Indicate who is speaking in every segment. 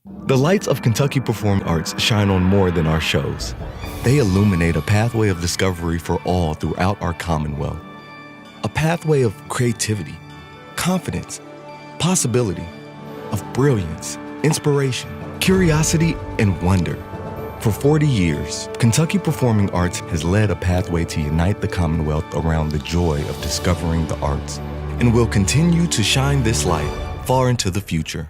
Speaker 1: The lights of Kentucky Performing Arts shine on more than our shows. They illuminate a pathway of discovery for all throughout our Commonwealth. A pathway of creativity, confidence, possibility, of brilliance, inspiration, curiosity, and wonder. For 40 years, Kentucky Performing Arts has led a pathway to unite the Commonwealth around the joy of discovering the arts, and will continue to shine this light far into the future.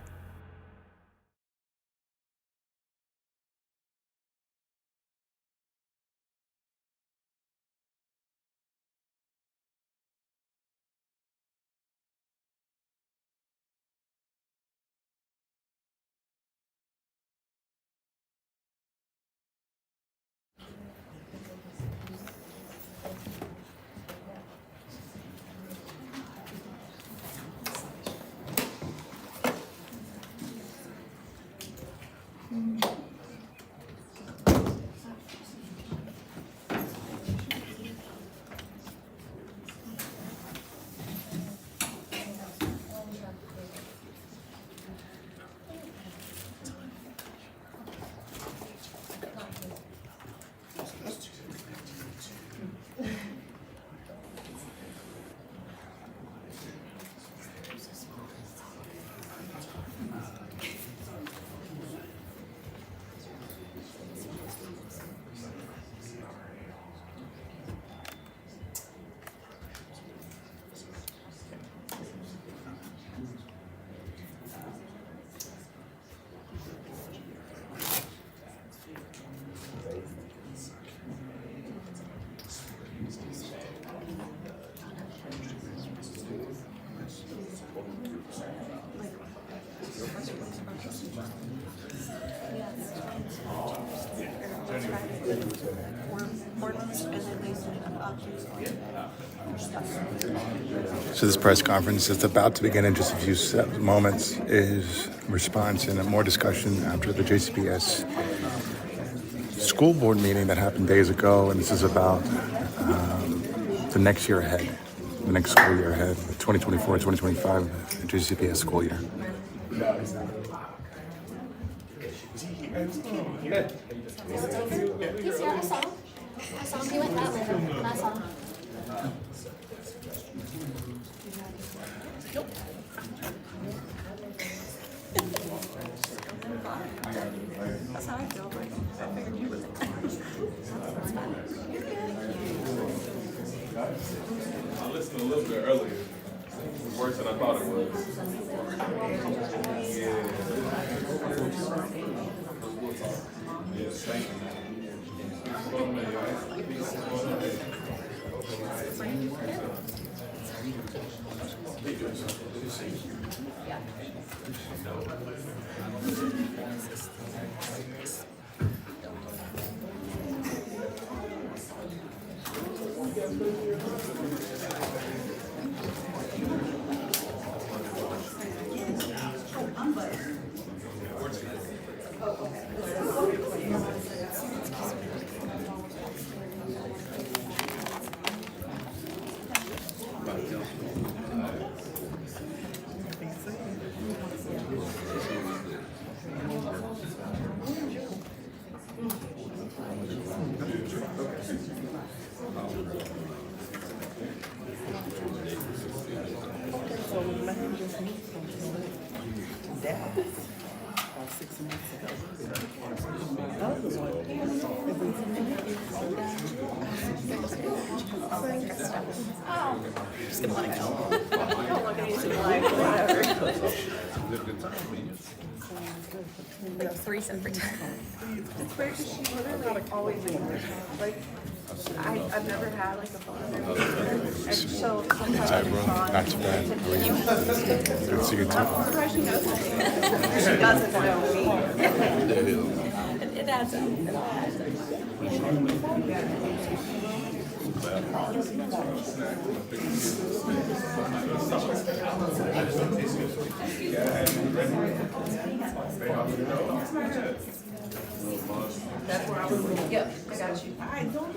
Speaker 2: So this press conference that's about to begin in just a few moments is response and more discussion after the JCPS school board meeting that happened days ago, and this is about the next year ahead, the next school year ahead, 2024-2025 JCPS school year.
Speaker 3: I saw him. He went that way, and I saw him. Nope. That's how I feel. I figured you would.
Speaker 4: I listened a little bit earlier. It was worse than I thought it was. Yeah. Yes, thank you.
Speaker 3: Just gonna let it go. Don't look at anything like whatever. Like 3 separate times.
Speaker 5: It's weird because she literally always ignores me. Like, I've never had like a phone number. And so sometimes
Speaker 2: Not too bad. Good to see you too.
Speaker 5: I'm surprised she knows me. She doesn't know me.
Speaker 3: It adds up. It all adds
Speaker 5: That's where I was. Yep, I got you. I don't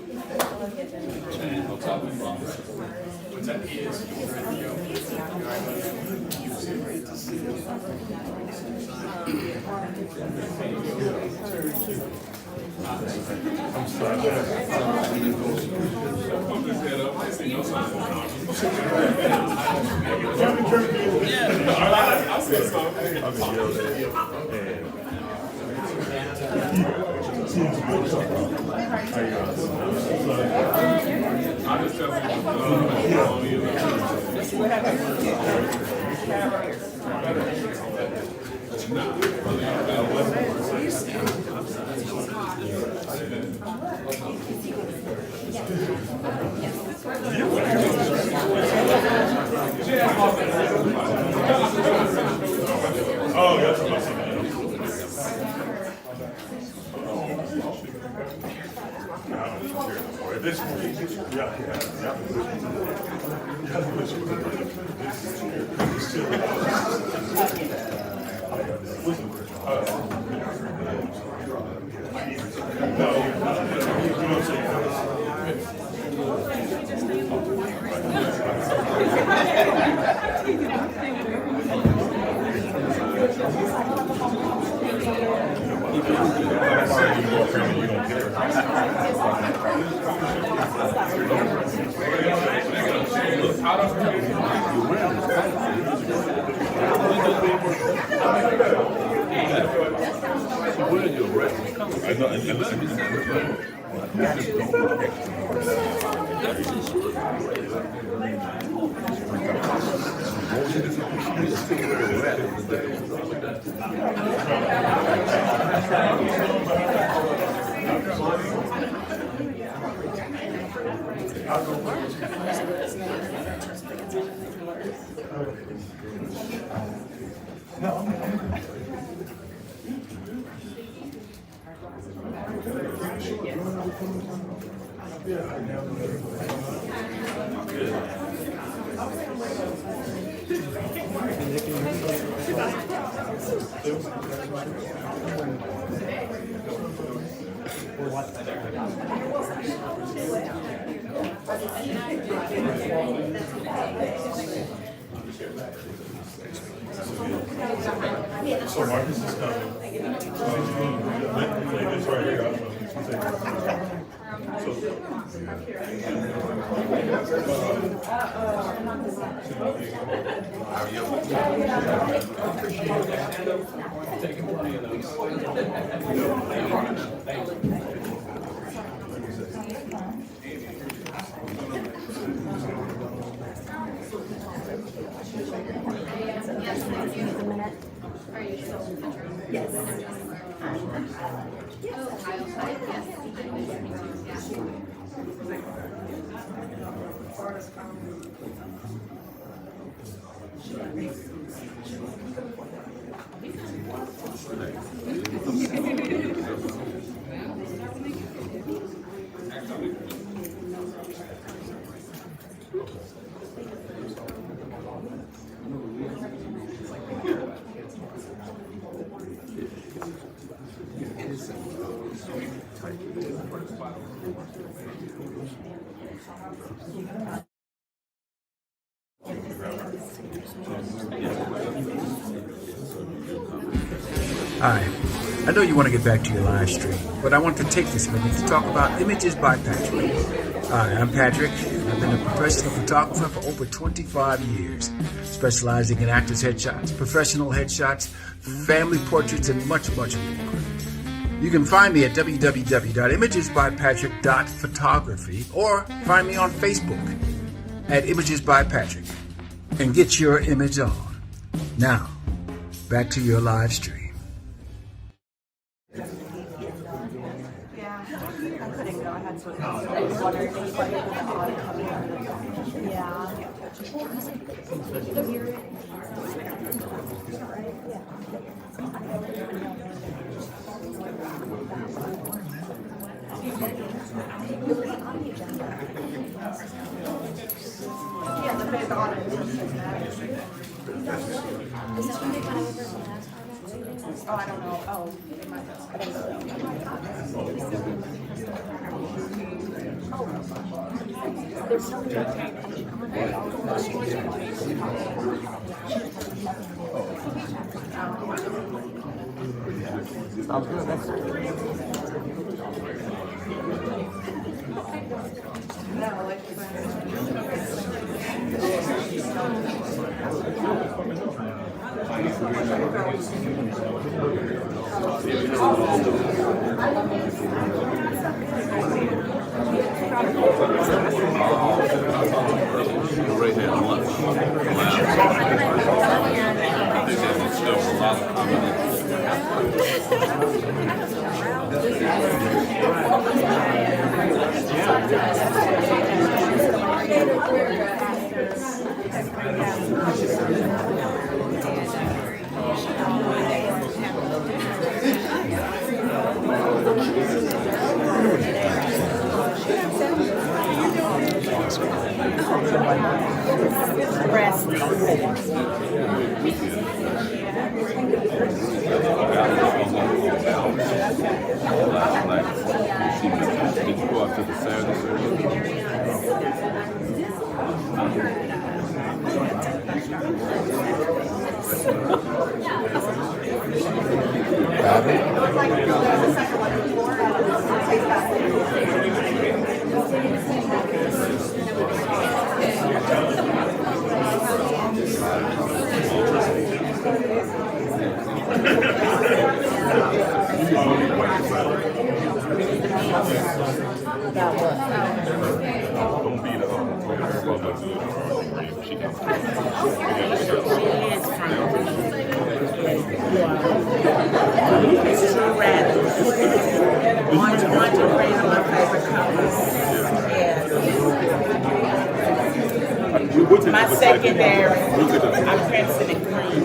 Speaker 6: So Marcus is coming. This right here.
Speaker 7: Hi. I know you want to get back to your live stream, but I want to take this minute to talk about Images by Patrick. Hi, I'm Patrick. I've been a professional photographer for over 25 years, specializing in actors' headshots, professional headshots, family portraits, and much, much more. You can find me at www.imagesbypatrick.photography or find me on Facebook at Images by Patrick and get your image on. Now, back to your live stream.
Speaker 5: Yeah, I couldn't go. I had to. I was wondering if anybody would want to come in. Yeah. Yeah, the big audit.
Speaker 3: Is that when they went over the last time?
Speaker 5: Oh, I don't know. Oh, I don't know.
Speaker 3: There's no
Speaker 8: Sounds good. Thanks.
Speaker 4: Right here, lunch. I think there's still a lot of comments. Last night, did you go out to the Saturday service? Don't beat her up. She can.
Speaker 9: It's true red. Orange and green are my favorite colors. Yeah. My secondary, I'm crimson and green.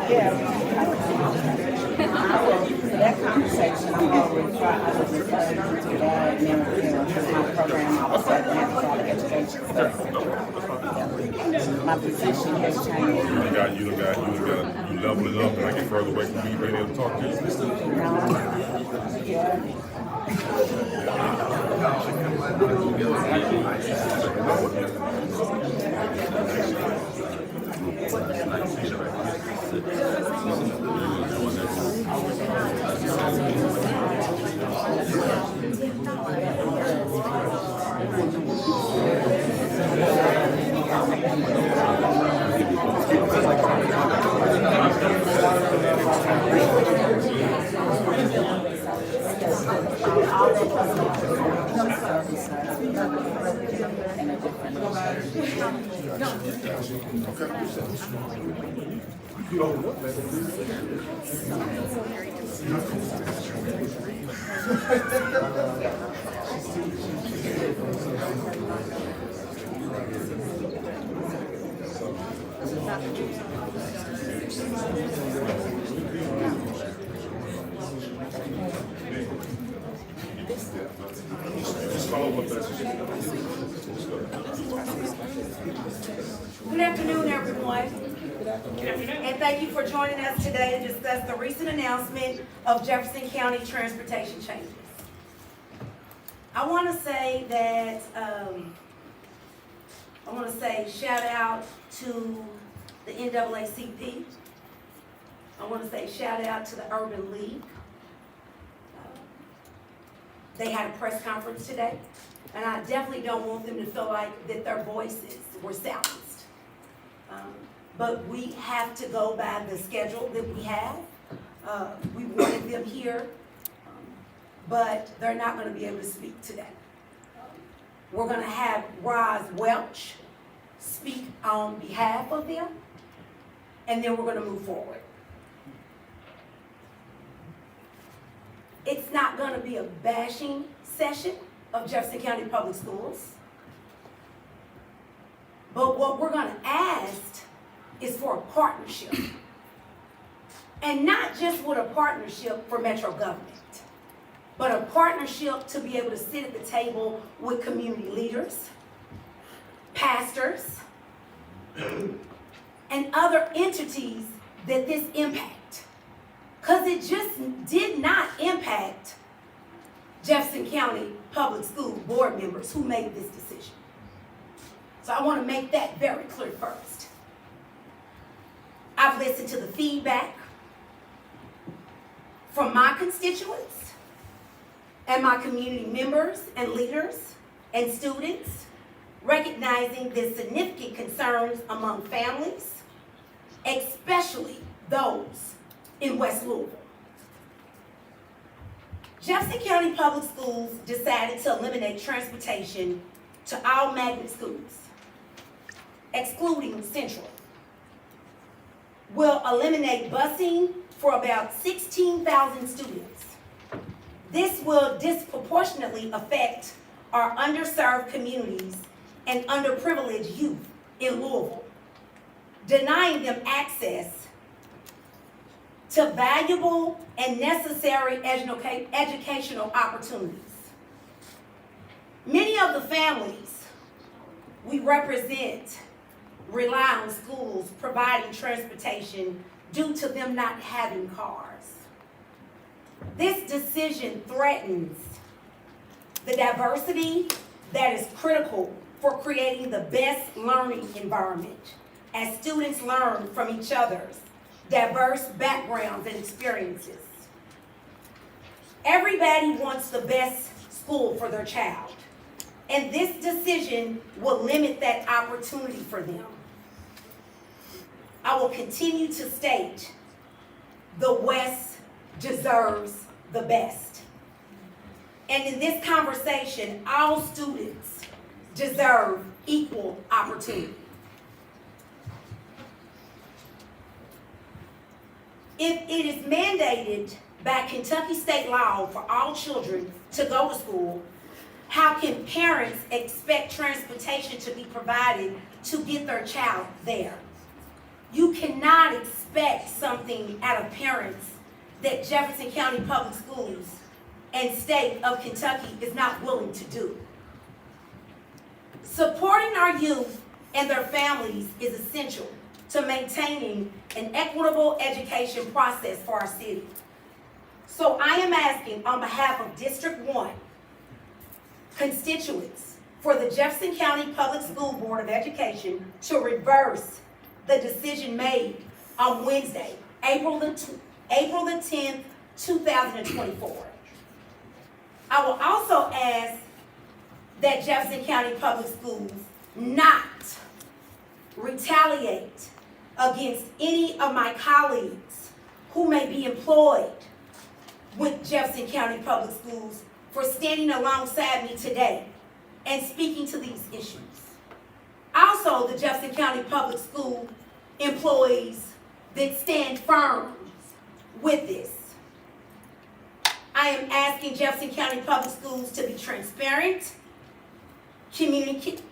Speaker 9: Yeah. That conversation, I'm already trying to refer to that memory because my program I was at National Education. My position has changed.
Speaker 4: You level it up, and I get further away from me being able to talk to you.
Speaker 10: Good afternoon, everyone. And thank you for joining us today to discuss the recent announcement of Jefferson County transportation changes. I want to say that, shout out to the NAACP. I want to say shout out to the Urban League. They had a press conference today, and I definitely don't want them to feel like that their voices were silenced. But we have to go by the schedule that we have. We wanted them here, but they're not going to be able to speak today. We're going to have Roz Welch speak on behalf of them, and then we're going to move forward. It's not going to be a bashing session of Jefferson County Public Schools. But what we're going to ask is for a partnership. And not just with a partnership for Metro government, but a partnership to be able to sit at the table with community leaders, pastors, and other entities that this impact. Because it just did not impact Jefferson County Public School board members who made this decision. So I want to make that very clear first. I've listened to the feedback from my constituents and my community members and leaders and students, recognizing the significant concerns among families, especially those in West Louisville. Jefferson County Public Schools decided to eliminate transportation to all magnet schools, excluding Central. Will eliminate busing for about 16,000 students. This will disproportionately affect our underserved communities and underprivileged youth in Louisville, denying them access to valuable and necessary educational opportunities. Many of the families we represent rely on schools providing transportation due to them not having cars. This decision threatens the diversity that is critical for creating the best learning environment as students learn from each other's diverse backgrounds and experiences. Everybody wants the best school for their child, and this decision will limit that opportunity for them. I will continue to state the West deserves the best. And in this conversation, all students deserve equal opportunity. If it is mandated by Kentucky state law for all children to go to school, how can parents expect transportation to be provided to get their child there? You cannot expect something out of parents that Jefferson County Public Schools and state of Kentucky is not willing to do. Supporting our youth and their families is essential to maintaining an equitable education process for our city. So I am asking on behalf of District 1 constituents for the Jefferson County Public School Board of Education to reverse the decision made on Wednesday, April the 10th, 2024. I will also ask that Jefferson County Public Schools not retaliate against any of my colleagues who may be employed with Jefferson County Public Schools for standing alongside me today and speaking to these issues. Also, the Jefferson County Public School employees that stand firm with this. I am asking Jefferson County Public Schools to be transparent, communicative,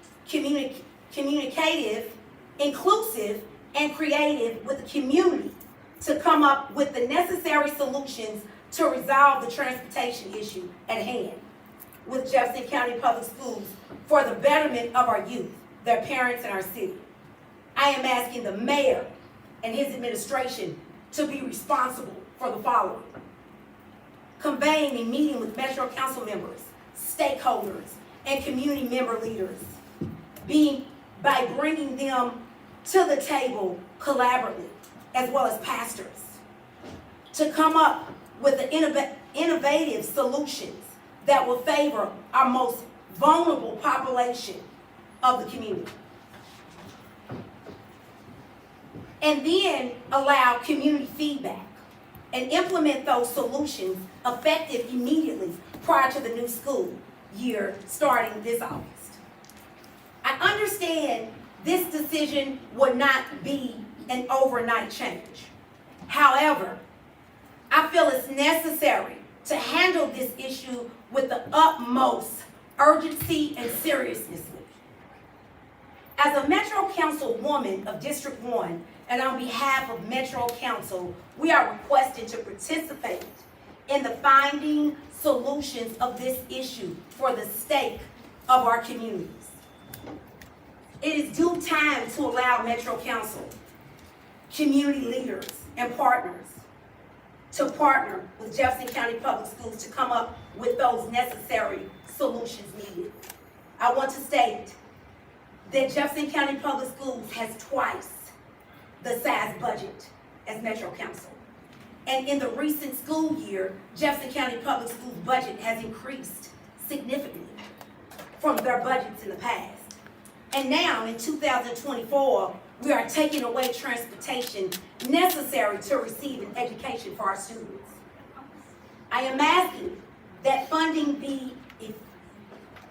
Speaker 10: inclusive, and creative with the community to come up with the necessary solutions to resolve the transportation issue at hand with Jefferson County Public Schools for the betterment of our youth, their parents, and our city. I am asking the mayor and his administration to be responsible for the following: convening a meeting with Metro Council members, stakeholders, and community member leaders, by bringing them to the table collaboratively, as well as pastors, to come up with the innovative solutions that will favor our most vulnerable population of the community. And then allow community feedback and implement those solutions effective immediately prior to the new school year starting this August. I understand this decision would not be an overnight change. However, I feel it's necessary to handle this issue with the utmost urgency and seriousness. As a Metro Council woman of District 1 and on behalf of Metro Council, we are requesting to participate in the finding solutions of this issue for the sake of our communities. It is due time to allow Metro Council, community leaders, and partners to partner with Jefferson County Public Schools to come up with those necessary solutions needed. I want to state that Jefferson County Public Schools has twice the size budget as Metro Council. And in the recent school year, Jefferson County Public Schools budget has increased significantly from their budgets in the past. And now in 2024, we are taking away transportation necessary to receive an education for our students. I am asking that funding be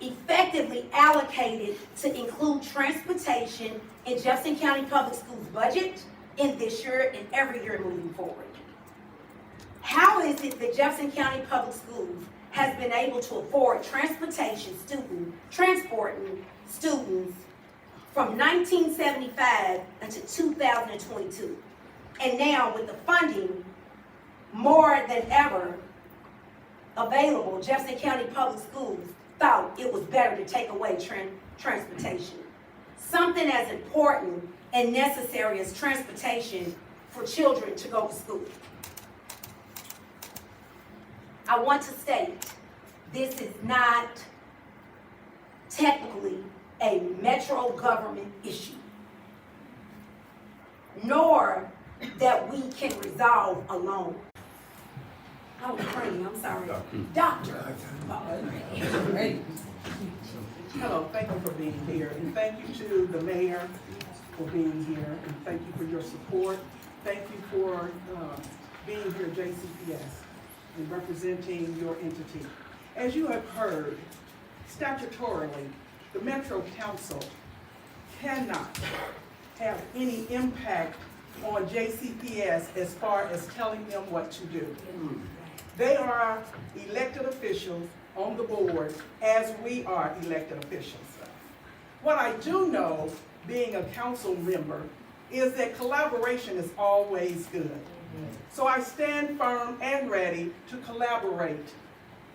Speaker 10: effectively allocated to include transportation in Jefferson County Public Schools budget in this year and every year moving forward. How is it that Jefferson County Public Schools has been able to afford transporting students from 1975 until 2022? And now with the funding more than ever available, Jefferson County Public Schools thought it was better to take away transportation. Something as important and necessary as transportation for children to go to school. I want to state, this is not technically a metro government issue, nor that we can resolve alone. I was praying, I'm sorry. Doctor.
Speaker 8: Hello, thank you for being here, and thank you to the mayor for being here, and thank you for your support. Thank you for being here at JCPS and representing your entity. As you have heard, statutorily, the Metro Council cannot have any impact on JCPS as far as telling them what to do. They are elected officials on the board as we are elected officials. What I do know, being a council member, is that collaboration is always good. So I stand firm and ready to collaborate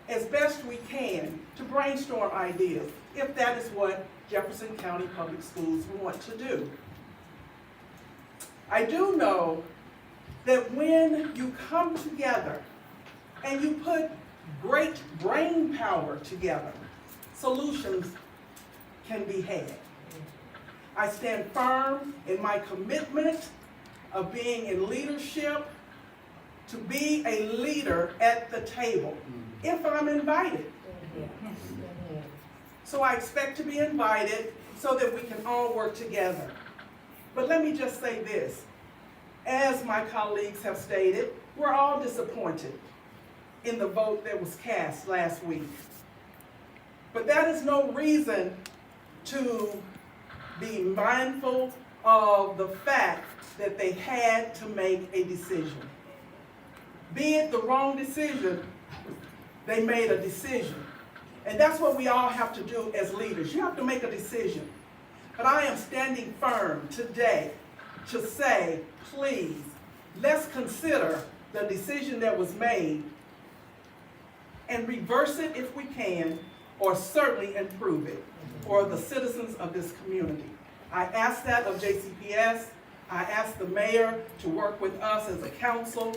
Speaker 8: as best we can to brainstorm ideas, if that is what Jefferson County Public Schools want to do. I do know that when you come together and you put great brain power together, solutions can be had. I stand firm in my commitment of being in leadership, to be a leader at the table, if I'm invited. So I expect to be invited so that we can all work together. But let me just say this, as my colleagues have stated, we're all disappointed in the vote that was cast last week. But that is no reason to be mindful of the fact that they had to make a decision. Be it the wrong decision, they made a decision. And that's what we all have to do as leaders. You have to make a decision. But I am standing firm today to say, please, let's consider the decision that was made and reverse it if we can, or certainly improve it for the citizens of this community. I ask that of JCPS. I ask the mayor to work with us as a council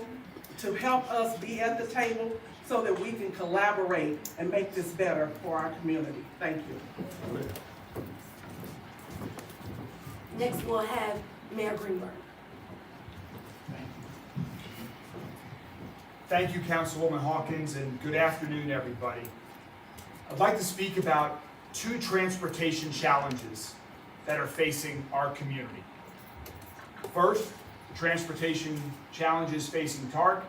Speaker 8: to help us be at the table so that we can collaborate and make this better for our community. Thank you.
Speaker 10: Next we'll have Mayor Greenberg.
Speaker 11: Thank you, Councilwoman Hawkins, and good afternoon, everybody. I'd like to speak about two transportation challenges that are facing our community. First, transportation challenges facing TARC,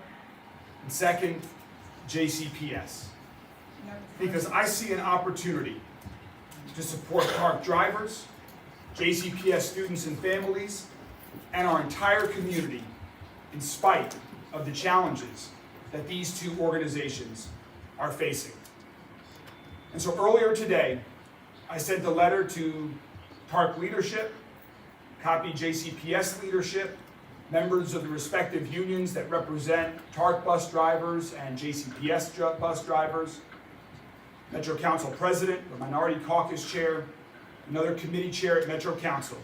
Speaker 11: and second, JCPS. Because I see an opportunity to support TARC drivers, JCPS students and families, and our entire community in spite of the challenges that these two organizations are facing. And so earlier today, I sent a letter to TARC leadership, copied JCPS leadership, members of the respective unions that represent TARC bus drivers and JCPS bus drivers, Metro Council President, the Minority Caucus Chair, another committee chair at Metro Council,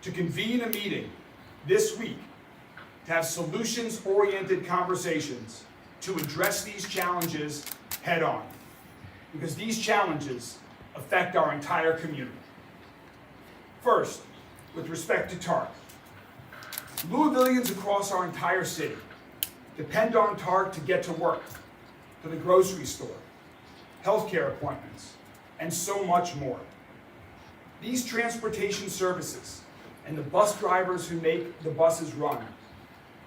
Speaker 11: to convene a meeting this week to have solutions-oriented conversations to address these challenges head-on, because these challenges affect our entire community. First, with respect to TARC, Louisvillians across our entire city depend on TARC to get to work, to the grocery store, healthcare appointments, and so much more. These transportation services and the bus drivers who make the buses run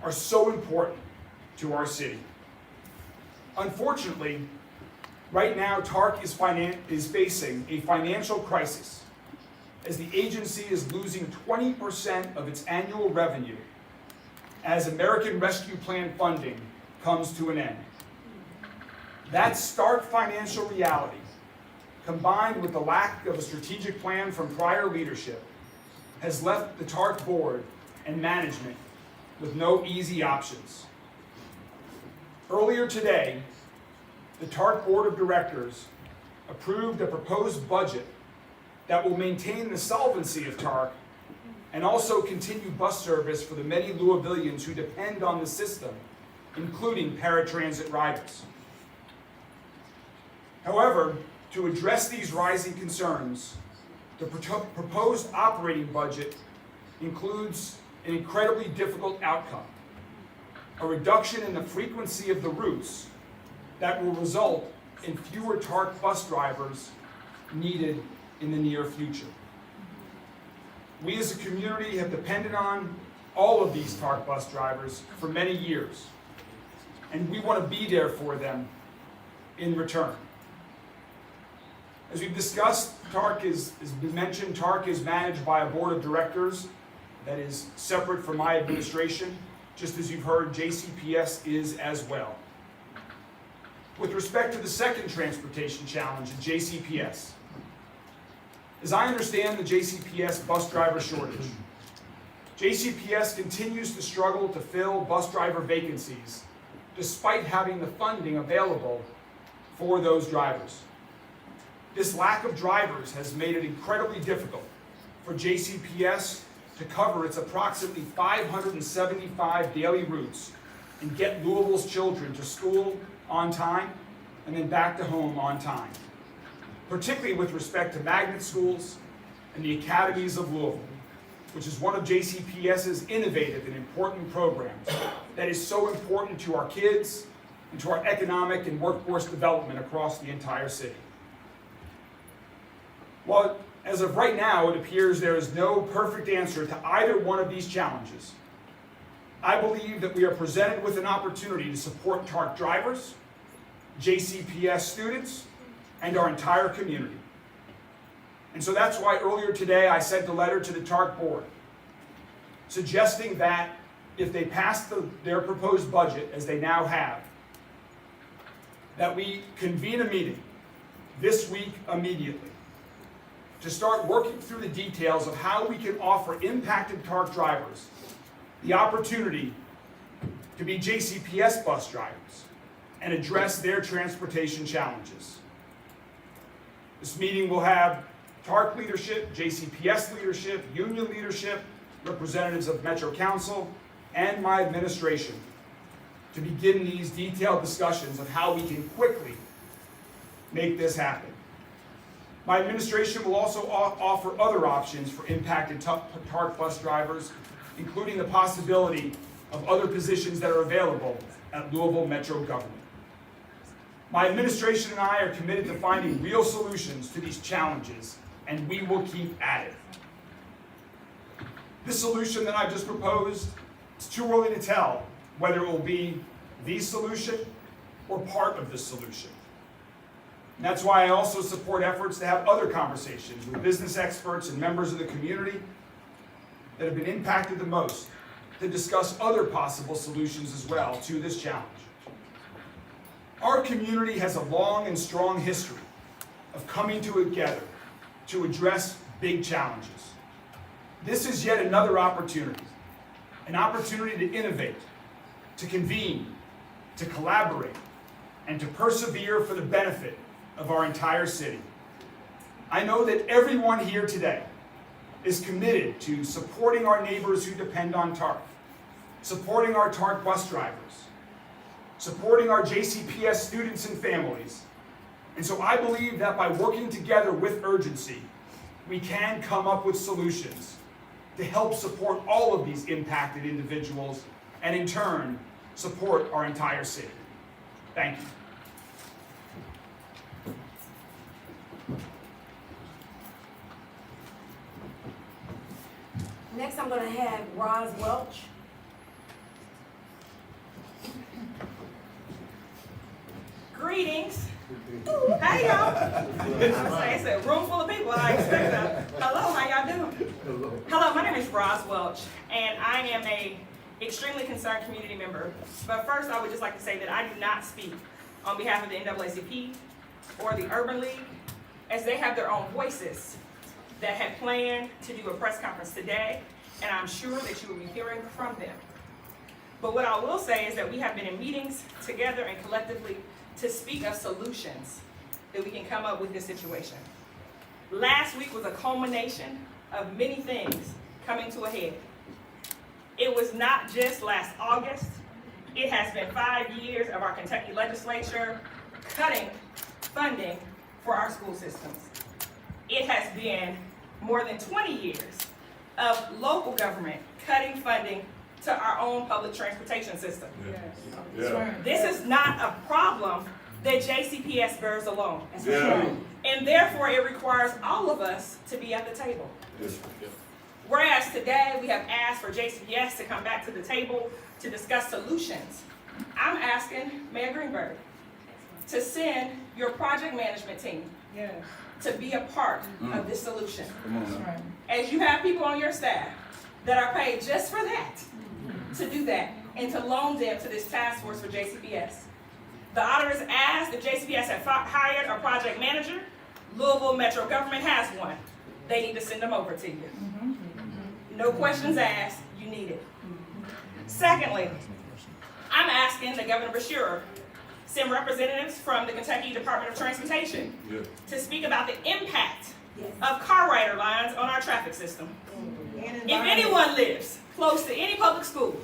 Speaker 11: are so important to our city. Unfortunately, right now TARC is facing a financial crisis as the agency is losing 20% of its annual revenue as American Rescue Plan funding comes to an end. That stark financial reality, combined with the lack of a strategic plan from prior leadership, has left the TARC board and management with no easy options. Earlier today, the TARC board of directors approved a proposed budget that will maintain the solvency of TARC and also continue bus service for the many Louisvillians who depend on the system, including paratransit riders. However, to address these rising concerns, the proposed operating budget includes an incredibly difficult outcome: a reduction in the frequency of the routes that will result in fewer TARC bus drivers needed in the near future. We as a community have depended on all of these TARC bus drivers for many years, and we want to be there for them in return. As we've discussed, TARC has been mentioned, TARC is managed by a board of directors that is separate from my administration, just as you've heard, JCPS is as well. With respect to the second transportation challenge at JCPS, as I understand the JCPS bus driver shortage, JCPS continues to struggle to fill bus driver vacancies despite having the funding available for those drivers. This lack of drivers has made it incredibly difficult for JCPS to cover its approximately 575 daily routes and get Louisville's children to school on time and then back to home on time, particularly with respect to magnet schools and the academies of Louisville, which is one of JCPS's innovative and important programs that is so important to our kids and to our economic and workforce development across the entire city. While as of right now it appears there is no perfect answer to either one of these challenges, I believe that we are presented with an opportunity to support TARC drivers, JCPS students, and our entire community. And so that's why earlier today I sent a letter to the TARC board suggesting that if they pass their proposed budget, as they now have, that we convene a meeting this week immediately to start working through the details of how we can offer impacted TARC drivers the opportunity to be JCPS bus drivers and address their transportation challenges. This meeting will have TARC leadership, JCPS leadership, union leadership, representatives of Metro Council, and my administration to begin these detailed discussions of how we can quickly make this happen. My administration will also offer other options for impacted TARC bus drivers, including the possibility of other positions that are available at Louisville Metro government. My administration and I are committed to finding real solutions to these challenges, and we will keep at it. This solution that I've just proposed, it's too early to tell whether it will be the solution or part of the solution. And that's why I also support efforts to have other conversations with business experts and members of the community that have been impacted the most to discuss other possible solutions as well to this challenge. Our community has a long and strong history of coming together to address big challenges. This is yet another opportunity, an opportunity to innovate, to convene, to collaborate, and to persevere for the benefit of our entire city. I know that everyone here today is committed to supporting our neighbors who depend on TARC, supporting our TARC bus drivers, supporting our JCPS students and families. And so I believe that by working together with urgency, we can come up with solutions to help support all of these impacted individuals and in turn, support our entire city. Thank you.
Speaker 10: Next, I'm going to have Roz Welch.
Speaker 3: Greetings. Hey y'all. It's a room full of people. I expect that. Hello, how y'all doing? Hello, my name is Roz Welch, and I am a extremely concerned community member. But first, I would just like to say that I do not speak on behalf of the NAACP or the Urban League, as they have their own voices that had planned to do a press conference today, and I'm sure that you will be hearing from them. But what I will say is that we have been in meetings together and collectively to speak of solutions that we can come up with this situation. Last week was a culmination of many things coming to a head. It was not just last August. It has been 5 years of our Kentucky legislature cutting funding for our school systems. It has been more than 20 years of local government cutting funding to our own public transportation system. This is not a problem that JCPS bears alone. And therefore it requires all of us to be at the table. Whereas today we have asked for JCPS to come back to the table to discuss solutions, I'm asking Mayor Greenberg to send your project management team to be a part of this solution. As you have people on your staff that are paid just for that, to do that, and to loan them to this task force for JCPS. The auditors asked if JCPS had hired a project manager. Louisville Metro Government has one. They need to send them over to you. No questions asked, you need it. Secondly, I'm asking that Governor Beshear send representatives from the Kentucky Department of Transportation to speak about the impact of car rider lines on our traffic system. If anyone lives close to any public school,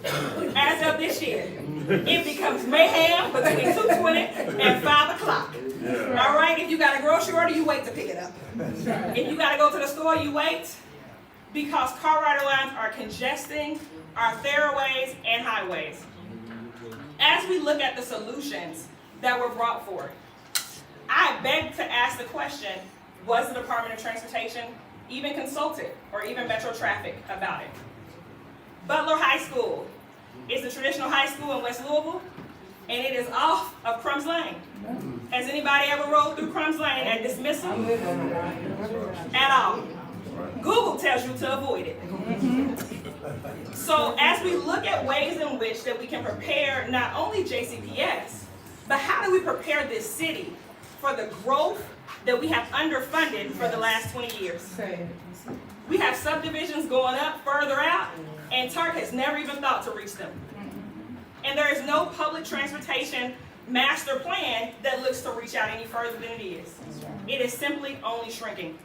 Speaker 3: as of this year, it becomes mayhem between 2:20 and 5 o'clock. All right, if you got a grocery order, you wait to pick it up. If you got to go to the store, you wait, because car rider lines are congesting our thoroughways and highways. As we look at the solutions that were brought forth, I beg to ask the question, was the Department of Transportation even consulted, or even Metro Traffic, about it? Butler High School is the traditional high school in West Louisville, and it is off of Crumbs Lane. Has anybody ever rode through Crumbs Lane at dismissal? At all. Google tells you to avoid it. So as we look at ways in which that we can prepare not only JCPS, but how do we prepare this city for the growth that we have underfunded for the last 20 years? We have subdivisions going up further out, and TARC has never even thought to reach them. And there is no public transportation master plan that looks to reach out any further than it is. It is simply only shrinking.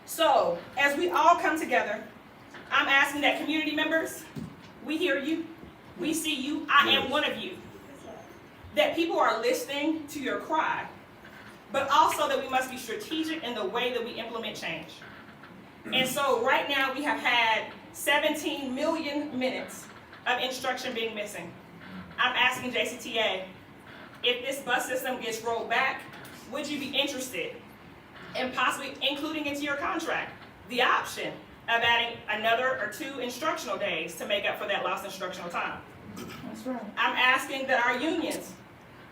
Speaker 3: So, as we all come together, I'm asking that community members, we hear you, we see you, I am one of you, that people are listening to your cry, but also that we must be strategic in the way that we implement change. And so right now we have had 17 million minutes of instruction being missing. I'm asking JCTA, if this bus system gets rolled back, would you be interested in possibly including into your contract the option of adding another or 2 instructional days to make up for that lost instructional time?
Speaker 5: That's right.
Speaker 3: I'm asking that our unions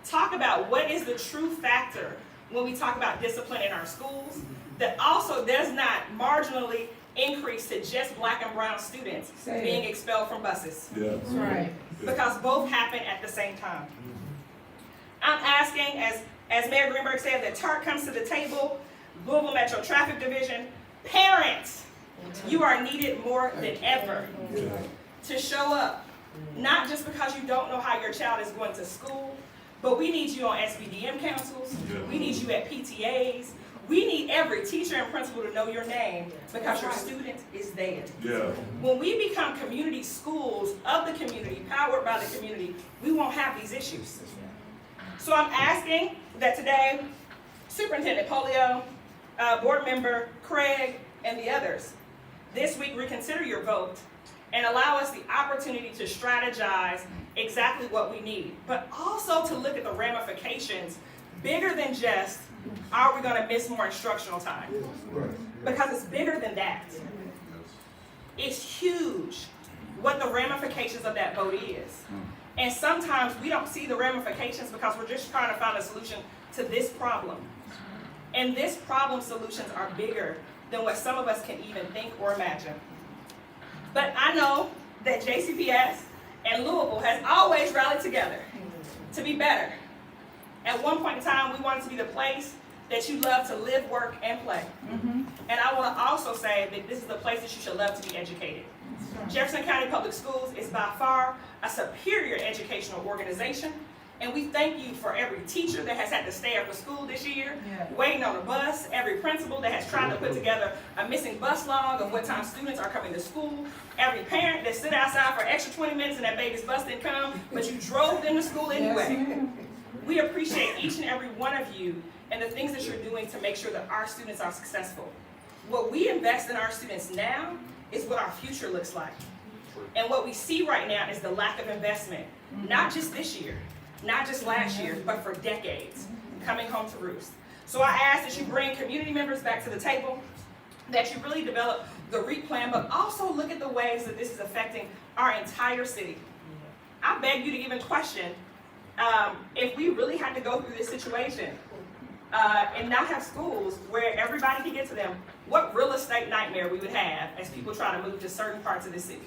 Speaker 3: talk about what is the true factor when we talk about discipline in our schools that also does not marginally increase to just black and brown students being expelled from buses.
Speaker 5: That's right.
Speaker 3: Because both happen at the same time. I'm asking, as Mayor Greenberg said, that TARC comes to the table, Louisville Metro Traffic Division, parents, you are needed more than ever. to show up, not just because you don't know how your child is going to school, but we need you on SBDM councils, we need you at PTAs, we need every teacher and principal to know your name because your student is there.
Speaker 4: Yeah.
Speaker 3: When we become community schools of the community, powered by the community, we won't have these issues. So I'm asking that today, Superintendent Polio, Board Member Craig, and the others, this week reconsider your vote and allow us the opportunity to strategize exactly what we need, but also to look at the ramifications bigger than just, are we gonna miss more instructional time? Because it's bigger than that. It's huge what the ramifications of that vote is. And sometimes we don't see the ramifications because we're just trying to find a solution to this problem. And this problem solutions are bigger than what some of us can even think or imagine. But I know that JCPS and Louisville has always rallied together to be better. At one point in time, we wanted to be the place that you love to live, work, and play. And I want to also say that this is the place that you should love to be educated. Jefferson County Public Schools is by far a superior educational organization, and we thank you for every teacher that has had to stay after school this year, waiting on a bus, every principal that has tried to put together a missing bus log of what time students are coming to school, every parent that stood outside for extra 20 minutes and that baby's bus didn't come, but you drove them to school anyway. We appreciate each and every one of you and the things that you're doing to make sure that our students are successful. What we invest in our students now is what our future looks like. And what we see right now is the lack of investment, not just this year, not just last year, but for decades, coming home to roost. So I ask that you bring community members back to the table, that you really develop the REAP plan, but also look at the ways that this is affecting our entire city. I beg you to even question if we really had to go through this situation and not have schools where everybody can get to them, what real estate nightmare we would have as people try to move to certain parts of the city.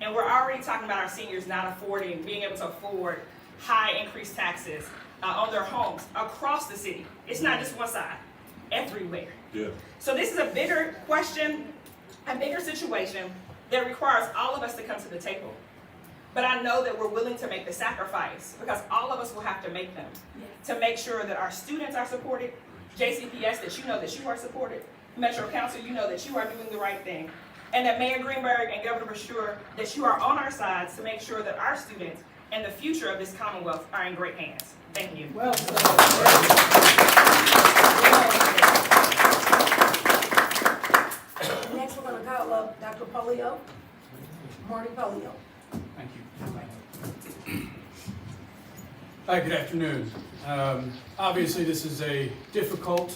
Speaker 3: And we're already talking about our seniors not being able to afford high increased taxes on their homes across the city. It's not just one side, everywhere.
Speaker 4: Yeah.
Speaker 3: So this is a bigger question, a bigger situation that requires all of us to come to the table. But I know that we're willing to make the sacrifice because all of us will have to make them to make sure that our students are supported, JCPS, that you know that you are supported, Metro Council, you know that you are doing the right thing, and that Mayor Greenberg and Governor Beshear, that you are on our sides to make sure that our students and the future of this Commonwealth are in great hands. Thank you.
Speaker 8: Well
Speaker 10: Next, we're gonna call up Dr. Polio, Marty Polio.
Speaker 12: Thank you. Hi, good afternoon. Obviously, this is a difficult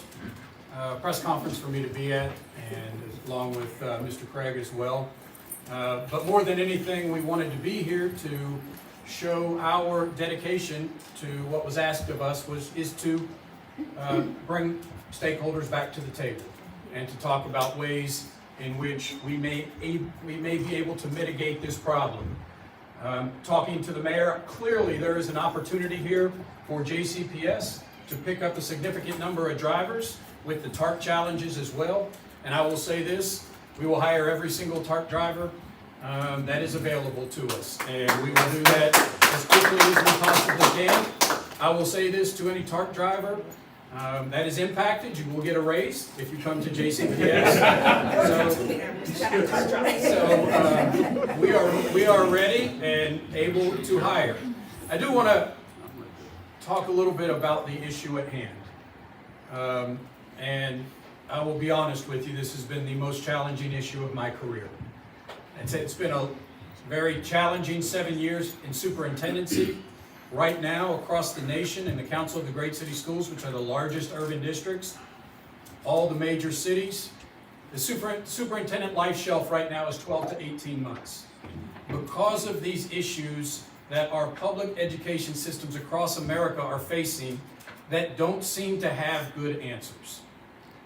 Speaker 12: press conference for me to be at, and along with Mr. Craig as well. But more than anything, we wanted to be here to show our dedication to what was asked of us is to bring stakeholders back to the table and to talk about ways in which we may be able to mitigate this problem. Talking to the mayor, clearly there is an opportunity here for JCPS to pick up a significant number of drivers with the TARP challenges as well. And I will say this, we will hire every single TARP driver that is available to us. And we will do that as quickly as we possibly can. I will say this to any TARP driver that is impacted, you will get a raise if you come to JCPS. We are ready and able to hire. I do want to talk a little bit about the issue at hand. And I will be honest with you, this has been the most challenging issue of my career. It's been a very challenging 7 years in superintendency. Right now, across the nation, in the Council of the Great City Schools, which are the largest urban districts, all the major cities, the superintendent life shelf right now is 12 to 18 months. Because of these issues that our public education systems across America are facing that don't seem to have good answers.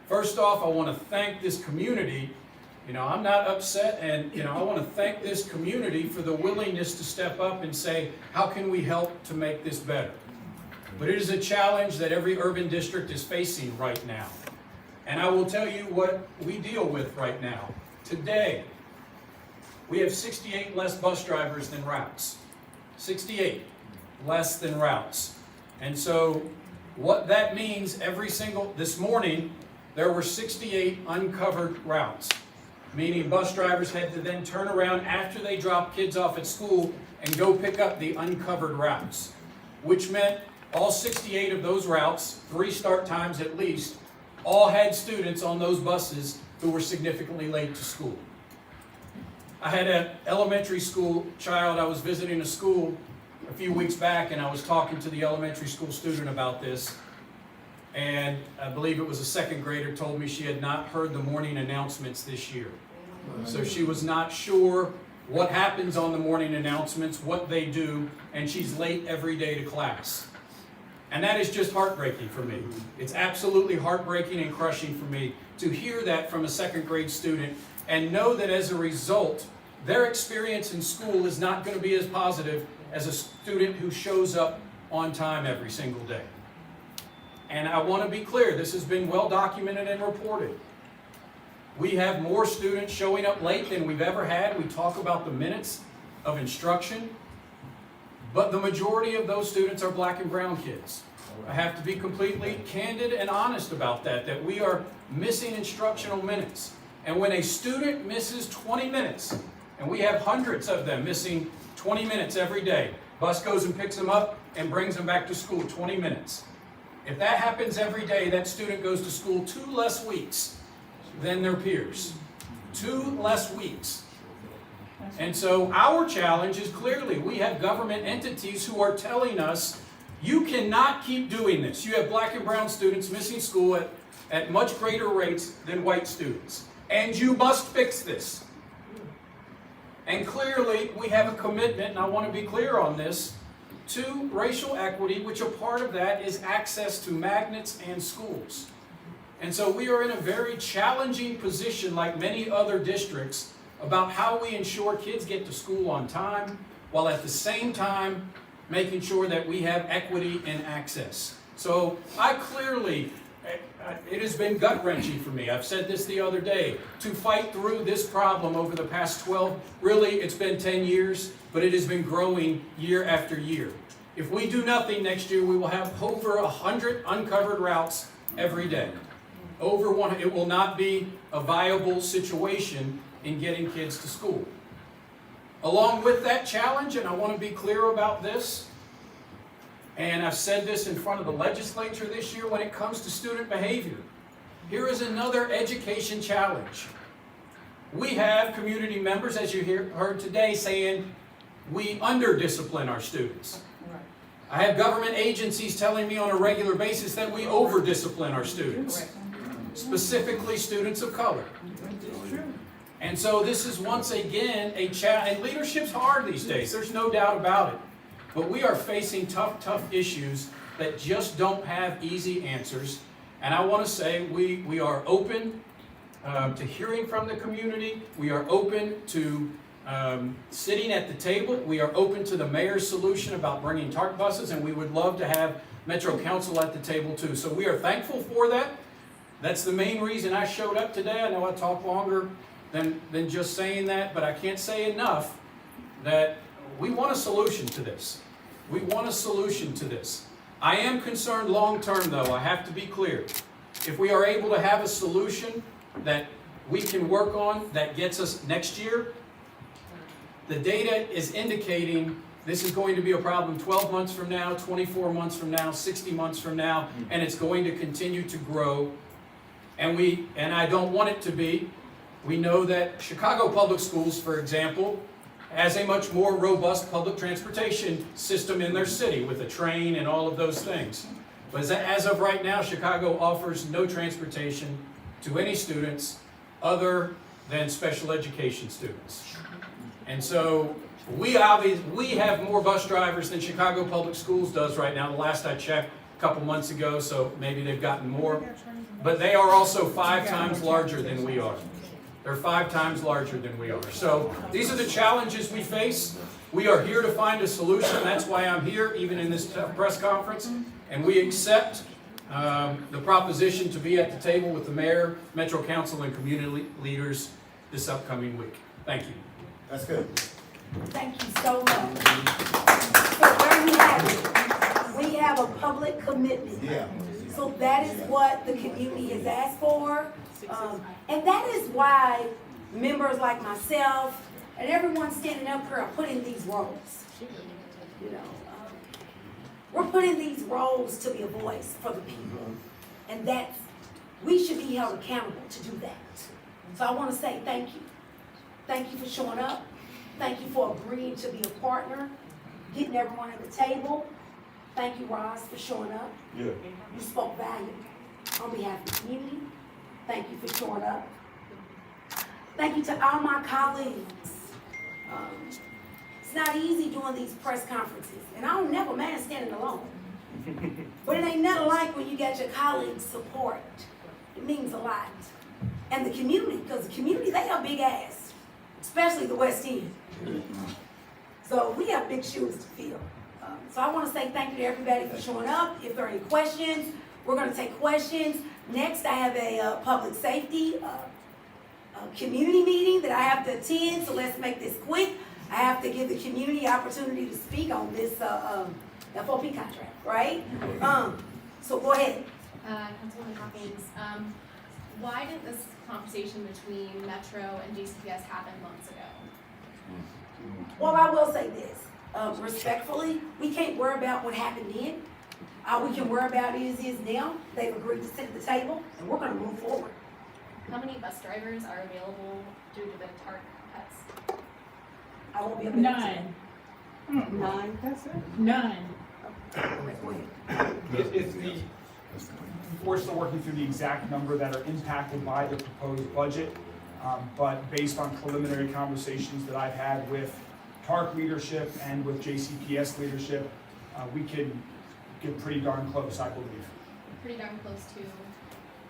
Speaker 12: First off, I want to thank this community. I'm not upset, and I want to thank this community for the willingness to step up and say, how can we help to make this better? But it is a challenge that every urban district is facing right now. And I will tell you what we deal with right now. Today, we have 68 less bus drivers than routes. 68 less than routes. And so what that means this morning, there were 68 uncovered routes, meaning bus drivers had to then turn around after they dropped kids off at school and go pick up the uncovered routes, which meant all 68 of those routes, 3 start times at least, all had students on those buses who were significantly late to school. I had an elementary school child. I was visiting a school a few weeks back, and I was talking to the elementary school student about this, and I believe it was a second grader told me she had not heard the morning announcements this year. So she was not sure what happens on the morning announcements, what they do, and she's late every day to class. And that is just heartbreaking for me. It's absolutely heartbreaking and crushing for me to hear that from a second grade student and know that as a result, their experience in school is not going to be as positive as a student who shows up on time every single day. And I want to be clear, this has been well documented and reported. We have more students showing up late than we've ever had. We talk about the minutes of instruction, but the majority of those students are black and brown kids. I have to be completely candid and honest about that we are missing instructional minutes. And when a student misses 20 minutes, and we have hundreds of them missing 20 minutes every day, bus goes and picks them up and brings them back to school, 20 minutes. If that happens every day, that student goes to school 2 less weeks than their peers. 2 less weeks. And so our challenge is clearly, we have government entities who are telling us, you cannot keep doing this. You have black and brown students missing school at much greater rates than white students. And you must fix this. And clearly, we have a commitment, and I want to be clear on this, to racial equity, which a part of that is access to magnets and schools. And so we are in a very challenging position, like many other districts, about how we ensure kids get to school on time, while at the same time making sure that we have equity and access. So it has been gut-wrenching for me. I've said this the other day, to fight through this problem over the past 12, really it's been 10 years, but it has been growing year after year. If we do nothing next year, we will have over 100 uncovered routes every day. It will not be a viable situation in getting kids to school. Along with that challenge, and I want to be clear about this, and I've said this in front of the legislature this year when it comes to student behavior, here is another education challenge. We have community members, as you heard today, saying we under-discipline our students. I have government agencies telling me on a regular basis that we over-discipline our students, specifically students of color. And so this is once again a challenge, and leadership's hard these days, there's no doubt about it. But we are facing tough issues that just don't have easy answers. And I want to say we are open to hearing from the community. We are open to sitting at the table. We are open to the mayor's solution about bringing TARC buses, and we would love to have Metro Council at the table too. So we are thankful for that. That's the main reason I showed up today. I know I talk longer than just saying that, but I can't say enough that we want a solution to this. We want a solution to this. I am concerned long term though, I have to be clear. If we are able to have a solution that we can work on that gets us next year, the data is indicating this is going to be a problem 12 months from now, 24 months from now, 60 months from now, and it's going to continue to grow. And I don't want it to be. We know that Chicago Public Schools, for example, has a much more robust public transportation system in their city with a train and all of those things. But as of right now, Chicago offers no transportation to any students other than special education students. And so we have more bus drivers than Chicago Public Schools does right now. The last I checked a couple months ago, so maybe they've gotten more. But they are also 5 times larger than we are. They're 5 times larger than we are. So these are the challenges we face. We are here to find a solution. That's why I'm here, even in this press conference. And we accept the proposition to be at the table with the mayor, Metro Council, and community leaders this upcoming week. Thank you.
Speaker 2: That's good.
Speaker 10: Thank you so much. So there we have it. We have a public commitment.
Speaker 2: Yeah.
Speaker 10: So that is what the community has asked for. And that is why members like myself and everyone standing up here are put in these roles. You know, we're put in these roles to be a voice for the people. And that's, we should be held accountable to do that. So I want to say thank you. Thank you for showing up. Thank you for agreeing to be a partner, getting everyone at the table. Thank you, Ross, for showing up.
Speaker 2: Yeah.
Speaker 10: You spoke value on behalf of the community. Thank you for showing up. Thank you to all my colleagues. It's not easy doing these press conferences, and I don't never mind standing alone. But it ain't nothing like when you got your colleagues' support. It means a lot. And the community, because the community, they have big ass, especially the West End. So we have big shoes to fill. So I want to say thank you to everybody for showing up. If there are any questions, we're going to take questions. Next, I have a public safety community meeting that I have to attend, so let's make this quick. I have to give the community opportunity to speak on this FOP contract, right? So go ahead.
Speaker 13: Councilwoman Hawkins, why did this conversation between Metro and JCPS happen months ago?
Speaker 10: Well, I will say this, respectfully, we can't worry about what happened then. All we can worry about is now, they've agreed to sit at the table, and we're gonna move forward.
Speaker 13: How many bus drivers are available due to the TARP cuts?
Speaker 10: I won't be able to.
Speaker 5: None.
Speaker 10: None, that's it.
Speaker 5: None.
Speaker 11: We're still working through the exact number that are impacted by the proposed budget, but based on preliminary conversations that I've had with TARC leadership and with JCPS leadership, we can get pretty darn close, I believe.
Speaker 13: Pretty darn close to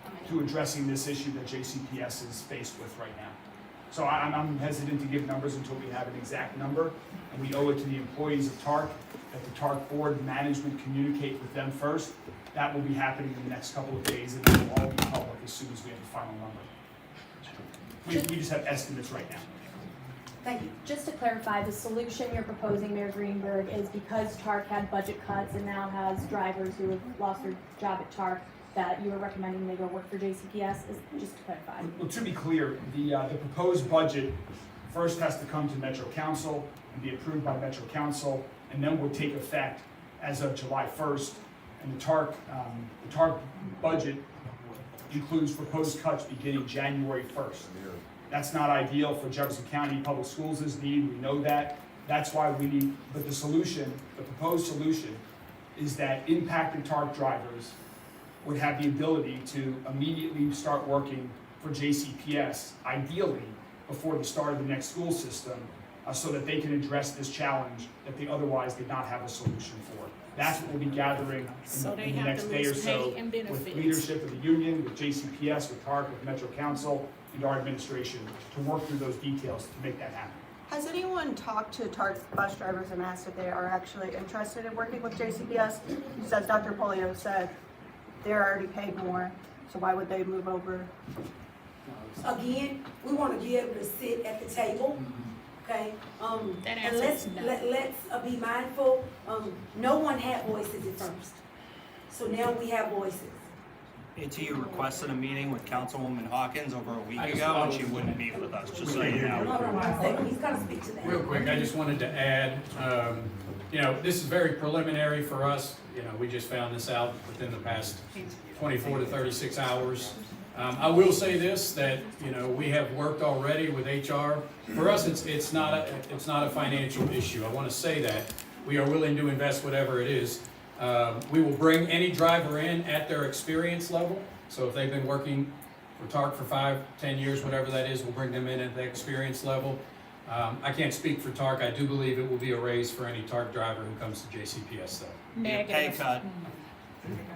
Speaker 13: how many?
Speaker 11: To addressing this issue that JCPS is faced with right now. So I'm hesitant to give numbers until we have an exact number, and we owe it to the employees of TARC that the TARC board management communicate with them first. That will be happening in the next couple of days, and it will all be public as soon as we have the final number. We just have estimates right now.
Speaker 10: Thank you.
Speaker 14: Just to clarify, the solution you're proposing, Mayor Greenberg, is because TARC had budget cuts and now has drivers who have lost their job at TARC, that you are recommending they go work for JCPS, is just to clarify.
Speaker 11: Well, to be clear, the proposed budget first has to come to Metro Council and be approved by Metro Council, and then will take effect as of July 1st. And the TARC budget includes proposed cuts beginning January 1st. That's not ideal for Jefferson County Public Schools' need, we know that. That's why we need, but the solution, the proposed solution, is that impacted TARC drivers would have the ability to immediately start working for JCPS, ideally before the start of the next school system, so that they can address this challenge that they otherwise did not have a solution for. That's what we'll be gathering in the next day or so with leadership of the union, with JCPS, with TARC, with Metro Council, and our administration to work through those details to make that happen.
Speaker 5: Has anyone talked to TARC bus drivers and asked if they are actually interested in working with JCPS? Because as Dr. Polio said, they're already paid more, so why would they move over?
Speaker 10: Again, we want to be able to sit at the table, okay? And let's be mindful, no one had voices at first. So now we have voices.
Speaker 15: You requested a meeting with Councilwoman Hawkins over a week ago, and she wouldn't meet with us, just so you know.
Speaker 10: No, he's gonna speak to that.
Speaker 12: Real quick, I just wanted to add, this is very preliminary for us. We just found this out within the past 24 to 36 hours. I will say this, that, we have worked already with HR. For us, it's not a financial issue. I want to say that. We are willing to invest whatever it is. We will bring any driver in at their experience level. So if they've been working for TARC for 5, 10 years, whatever that is, we'll bring them in at the experience level. I can't speak for TARC. I do believe it will be a raise for any TARC driver who comes to JCPS, though.
Speaker 15: Pay cut.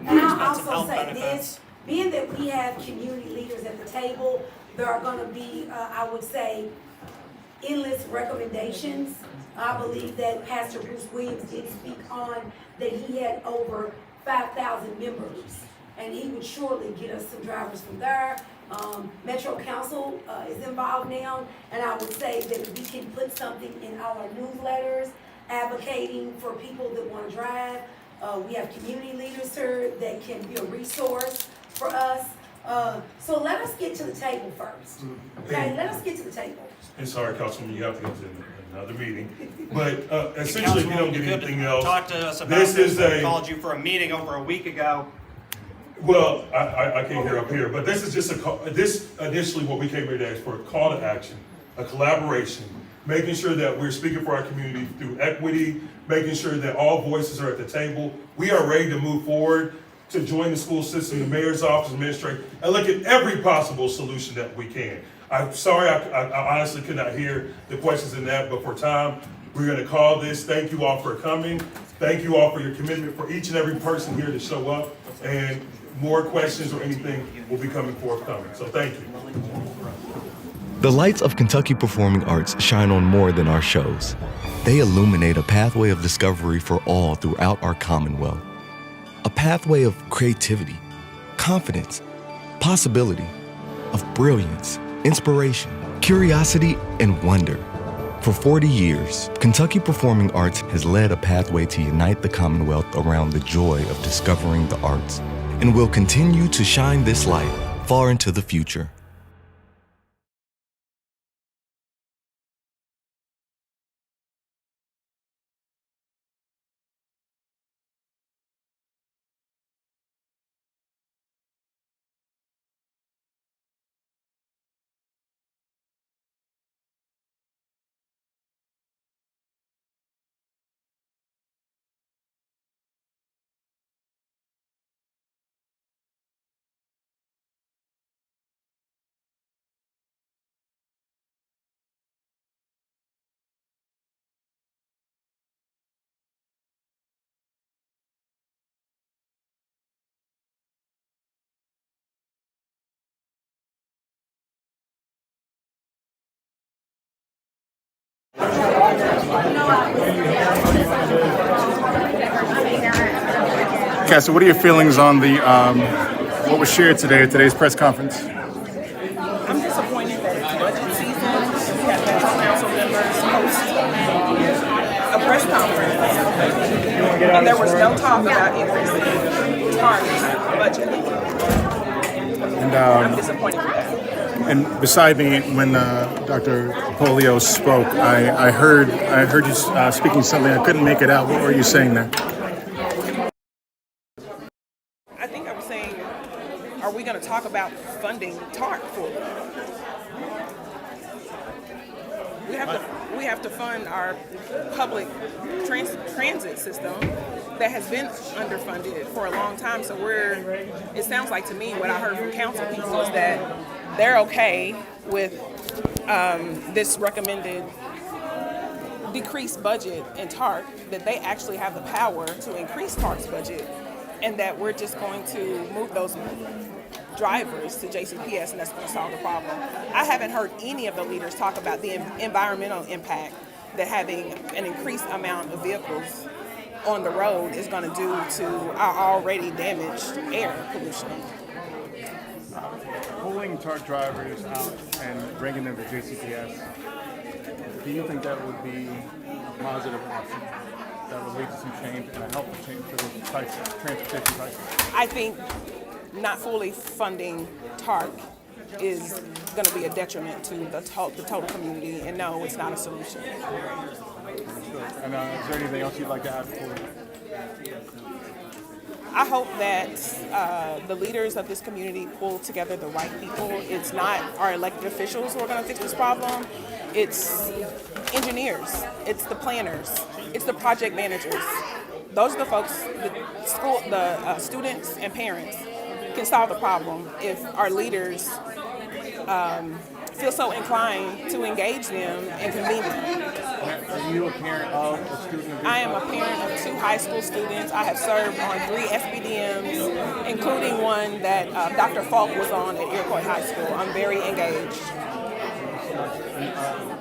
Speaker 10: And I'll also say this, being that we have community leaders at the table, there are gonna be, I would say, endless recommendations. I believe that Pastor Bruce Williams did speak on that he had over 5,000 members, and he would surely get us some drivers from there. Metro Council is involved now, and I would say that we can put something in our newsletters advocating for people that want to drive. We have community leaders here that can be a resource for us. So let us get to the table first. Okay, let us get to the table.
Speaker 6: And sorry, Councilman, you have to go to another meeting. But essentially, if you don't get anything else,
Speaker 15: Talk to us about
Speaker 6: this is
Speaker 15: I
Speaker 6: a,
Speaker 15: called you for a meeting over a week ago.
Speaker 6: well, I can't hear up here, but this is just a call. This initially what we came here to ask for, a call to action, a collaboration, making sure that we're speaking for our community through equity, making sure that all voices are at the table. We are ready to move forward to join the school system, the mayor's office, administration, and look at every possible solution that we can. I'm sorry, I honestly could not hear the questions in that, but for time, we're gonna call this. Thank you all for coming. Thank you all for your commitment, for each and every person here to show up, and more questions or anything will be coming forthcoming. So thank you.
Speaker 1: The lights of Kentucky Performing Arts shine on more than our shows. They illuminate a pathway of discovery for all throughout our Commonwealth. A pathway of creativity, confidence, possibility, of brilliance, inspiration, curiosity, and wonder. For 40 years, Kentucky Performing Arts has led a pathway to unite the Commonwealth around the joy of discovering the arts, and will continue to shine this light far into the future.
Speaker 2: Cassie, what are your feelings on the what was shared today at today's press conference?
Speaker 8: I'm disappointed that it's budget season. We have to have council members host a press conference. And there was no talk about increasing TAR's budget.
Speaker 2: And
Speaker 8: I'm disappointed with that.
Speaker 2: And beside me, when Dr. Polio spoke, I heard you speaking something. I couldn't make it out. What were you saying there?
Speaker 8: I think I was saying, are we going to talk about funding TARP for? We have to fund our public transit system that has been underfunded for a long time. So it sounds like to me what I heard from council people is that they're okay with this recommended decreased budget in TARP, that they actually have the power to increase TARP's budget, and that we're just going to move those drivers to JCPS, and that's going to solve the problem. I haven't heard any of the leaders talk about the environmental impact that having an increased amount of vehicles on the road is going to do to our already damaged air pollution.
Speaker 16: Pulling TARP drivers out and bringing them to JCPS, do you think that would be a positive option that would lead to some change and a helpful change for the transportation crisis?
Speaker 8: I think not fully funding TARP is going to be a detriment to the total community, and no, it's not a solution.
Speaker 16: And is there anything else you'd like to add before?
Speaker 8: I hope that the leaders of this community pull together the right people. It's not our elected officials who are going to fix this problem. It's engineers, it's the planners, it's the project managers. Those are the folks, the students and parents can solve the problem if our leaders feel so inclined to engage them and convene them.
Speaker 16: Are you a parent of a student?
Speaker 8: I am a parent of 2 high school students. I have served on 3 SPDMs, including one that Dr. Falk was on at Iroquois High School. I'm very engaged.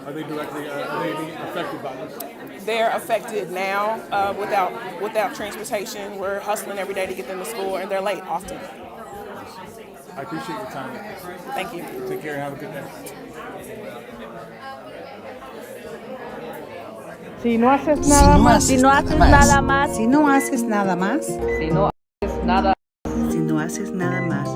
Speaker 16: Are they directly being affected by this?
Speaker 8: They're affected now without transportation. We're hustling every day to get them to school, and they're late often.
Speaker 16: I appreciate your time.
Speaker 9: Thank you.
Speaker 16: Take care and have a good day.
Speaker 17: Si no haces nada más, si no haces nada más,
Speaker 9: Si no haces nada más,
Speaker 17: si no haces nada
Speaker 9: si no haces nada más.